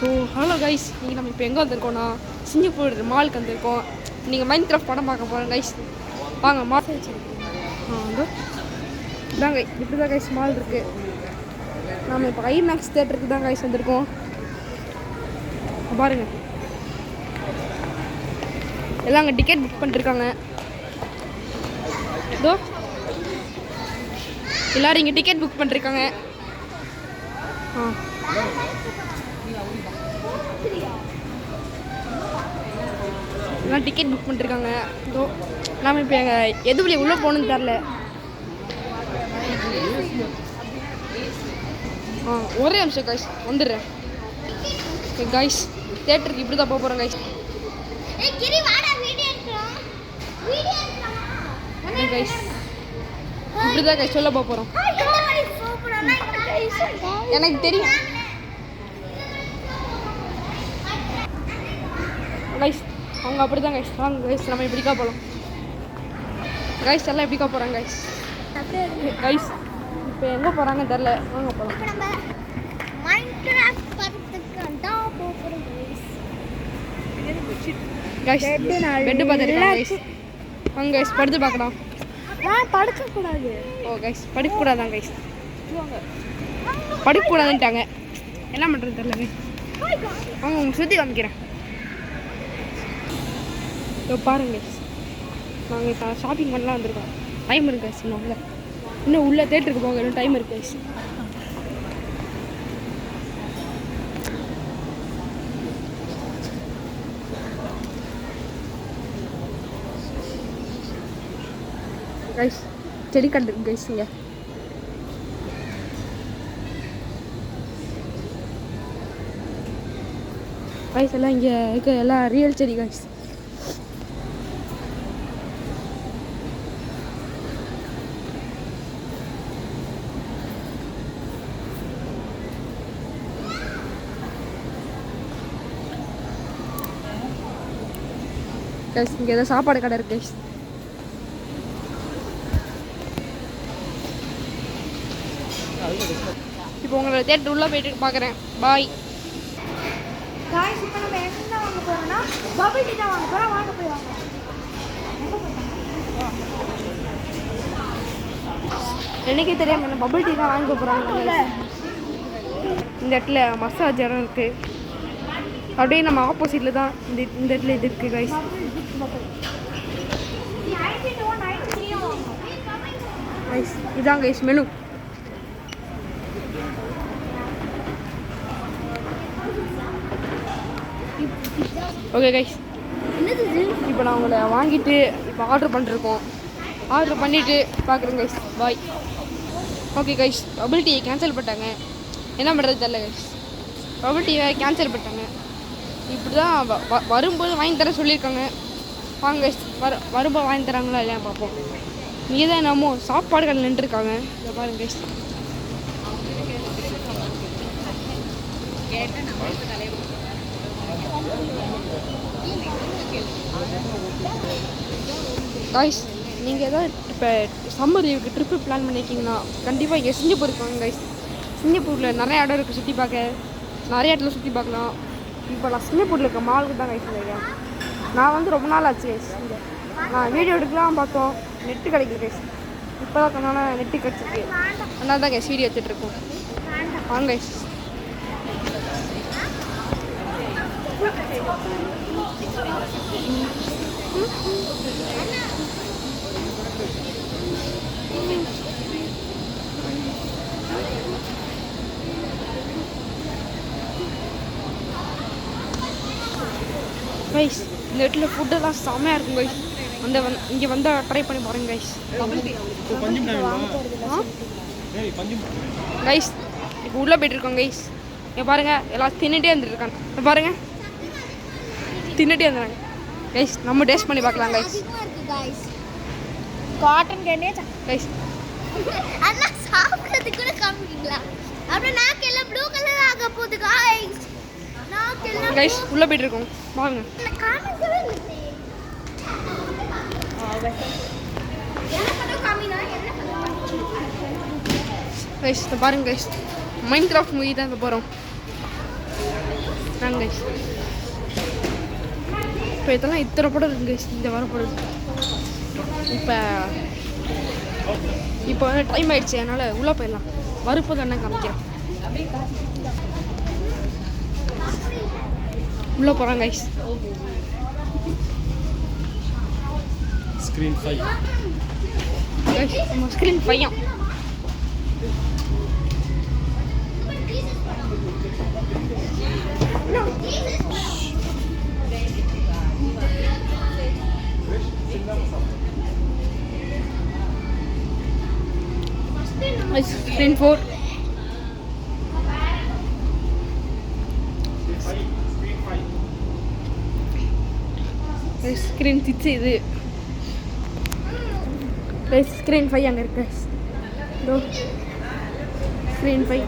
So hello guys, நீங்கள் நம்ம இப்போ எங்கே வந்திருக்கோம்னா சிங்கப்பூர் மாலுக்கு வந்திருக்கோம். நீங்கள் மைண்ட் கிராஃப்ட் படம் பார்க்க போகிறோம் கைஸ். வாங்க மால் வந்து இதாங்க, இப்படி தான் கைஸ் மால் இருக்குது. நம்ம இப்போ ஐமேக்ஸ் தேட்டருக்கு தான் கைஸ் வந்திருக்கோம். பாருங்கள், எல்லாம் அங்கே டிக்கெட் புக் பண்ணிருக்காங்க. இதோ எல்லோரும் இங்கே டிக்கெட் புக் பண்ணிருக்காங்க. எல்லாம் டிக்கெட் புக் பண்ணிருக்காங்க. இதோ நாம் இப்போ எங்கள் எது வழி உள்ளே போகணுன்னு தெரில. ஒரே நிமிஷம் கைஸ் வந்துடுறேன். கைஸ் தேட்டருக்கு இப்படி தான் போக போகிறோம் கைஸ். கைஸ் இப்படி தான் கைஸ் சொல்ல போக போகிறோம். எனக்கு தெரியும் கைஸ், அவங்க அப்படி தான் கைஸ். வாங்க கைஸ், நம்ம இப்படிக்கா போகலாம் கைஸ். எல்லாம் எப்படிக்கா போகிறாங்க கைஸ். கைஸ் இப்போ எங்கே போகிறாங்கன்னு தெரில, வாங்க போகலாம். கைஸ் பெட்டு பார்த்துருக்காங்க கைஸ். வாங்க கைஸ் படுத்து பார்க்கலாம். படுக்கக்கூடாது. ஓ கைஸ் படுக்கக்கூடாதான் கைஸ், படுக்கக்கூடாதுன்ட்டாங்க. என்ன பண்ணுறது தெரில கைஸ். அவங்க உங்க சுற்றி காமிக்கிறேன். இப்போ பாருங்க கைஸ், நாங்கள் இப்போ ஷாப்பிங் பண்ணலாம் வந்திருக்கோம். டைம் இருக்கு கைஸ், இன்னும் உள்ள தேட்டருக்கு போக இன்னும் டைம் இருக்கு கைஸ். கைஸ் செடி கட்டுருக்கு கைஸ். இங்கே கைஸ் எல்லாம் இங்கே இருக்க எல்லாம் ரியல் செடி கைஸ். கைஸ் இங்கே ஏதோ சாப்பாடு கடை இருக்கு கைஸ். இப்போ உங்களோட தேட்டர் உள்ளே போயிட்டு பார்க்குறேன். பாய். காய்ஸ் இப்போ நம்ம என்ன வாங்க போகிறோம்னா பபிள் டீ தான் வாங்க போகிறோம். வாங்க போய் வாங்க. எனக்கே தெரியாமல் என்ன பபிள் டீ தான் வாங்க போகிறாங்க. இந்த இடத்துல மசாஜ் இடம் இருக்குது. அப்படியே நம்ம ஆப்போசிட்டில் தான் இந்த இடத்துல இது இருக்குது கைஸ். கைஸ் இதான் கைஸ் மெனு. ஓகே கைஸ், இப்போ நான் உங்களை வாங்கிட்டு இப்போ ஆர்டர் பண்ணிருக்கோம். ஆர்டர் பண்ணிவிட்டு பார்க்குறேன் கைஸ். பாய். ஓகே கைஸ், பபிள் டீயை கேன்சல் பண்ணிட்டாங்க. என்ன பண்ணுறது தெரில கைஸ். பபிள் டீயை கேன்சல் பண்ணிட்டாங்க. இப்படி தான் வரும்போது வாங்கி தர சொல்லியிருக்காங்க. வாங்க கைஸ், வரும்போது வாங்கி தராங்களா இல்லையா பார்ப்போம். இங்கே தான் நம்ம சாப்பாடுகள் நின்றுருக்காங்க. இதை பாருங்க கைஸ். கைஸ் நீங்கள் ஏதாவது இப்போ சம்மர் லீவுக்கு ட்ரிப்பு பிளான் பண்ணியிருக்கீங்கன்னா கண்டிப்பாக இங்கே சிங்கப்பூர் இருக்காங்க கைஸ். சிங்கப்பூரில் நிறைய இடம் இருக்குது சுற்றி பார்க்க. நிறைய இடத்துல சுற்றி பார்க்கலாம். இப்போ நான் சிங்கப்பூரில் இருக்க மாலுக்கு தான் கைஸ் இருக்கேன். நான் வந்து ரொம்ப நாள் ஆச்சு கைஸ். இங்கே நான் வீடியோ எடுக்கலாம் பார்த்தோம், நெட்டு கிடைக்கல கைஸ். இப்போ தான் கொஞ்ச நெட்டு கிடச்சிருக்கு. அதனால தான் கைஸ் வீடியோ எடுத்துகிட்ருக்கோம். வாங்க கைஸ். கைஸ் இந்த இடத்துல ஃபுட்டெல்லாம் செம்மையாக இருக்கும் கைஸ். இங்கே வந்தால் ட்ரை பண்ணி பாருங்க கைஸ். கைஸ் இப்போ உள்ளே போய்ட்டுருக்கோம் கைஸ். இங்கே பாருங்கள், எல்லாம் தின்னுட்டே வந்துட்டுருக்காங்க. இப்போ பாருங்கள், தின்னுட்டே வந்துடுறாங்க கைஸ். நம்ம டேஸ்ட் பண்ணி பார்க்கலாம் கைஸ். காட்டன் கேனே கைஸ் அண்ணா சாப்பிடுறதுக்கு கூட காமிங்களா? அப்படியே நாக்கு எல்லாம் ப்ளூ கலர் ஆக போகுது गाइस. நாக்கு எல்லாம் கைஸ் உள்ள போயிட்டு இருக்கோம். வாங்க. காமிக்கவே இல்லை. என்ன பண்ணோ காமினா என்ன பண்ணோ? கைஸ் பாருங்க கைஸ், மைண்ட் கிராஃப்ட் மூவி தான் போகிறோம். நாங்கள் கைஸ் இப்போ இதெல்லாம் இத்தனை படம் இருக்குங்க கைஸ், இந்த வர படம். இப்போ வந்து டைம் ஆயிடுச்சு, அதனால் உள்ளே போயிடலாம். வரும்போது என்ன காமிக்கிறேன். உள்ளே போகிறாங்க கைஸ். ஸ்க்ரீன் 5 கைஸ் நம்ம ஸ்க்ரீன் 5 ஸ்க்ரீன் 4 ஸ்க்ரீன் 6 இது. ஸ்க்ரீன் 5 அங்கே இருக்கு இதோ ஸ்க்ரீன் 5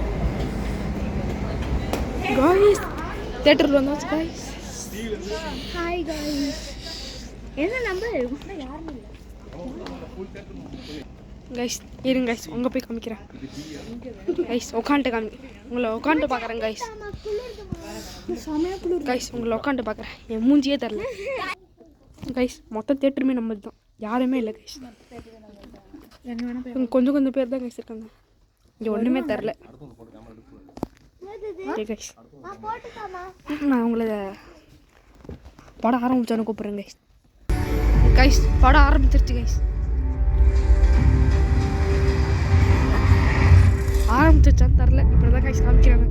காய்ஸ். தியேட்டரில் வந்தாச்சு காய்ஸ். Hi guys. என்ன நம்பர் யாரும் இல்லை கைஸ். இருங்க கைஸ், உங்க போய் காமிக்கிறேன் கைஸ். உட்காந்துட்டு உங்களை உட்காந்துட்டு பார்க்குறேன் கைஸ். கைஸ் உங்களை உட்காந்துட்டு பார்க்குறேன், என் மூஞ்சியே தரல கைஸ். மொத்த தேட்டருமே நம்ம தான், யாருமே இல்லை கைஸ். கொஞ்சம் கொஞ்சம் பேர் தான் கைஸ் இருக்காங்க, இங்கே ஒன்றுமே தரல கைஸ். நான் உங்களை படம் ஆரம்பிச்சோன்னு கூப்பிட்றேன் கைஸ். கைஸ் படம் ஆரம்பிச்சிருச்சு கைஸ். ஆரம்பிச்சிருச்சான்னு தெரில, இப்படி தான் கைஸ் காமிக்கிறாங்க.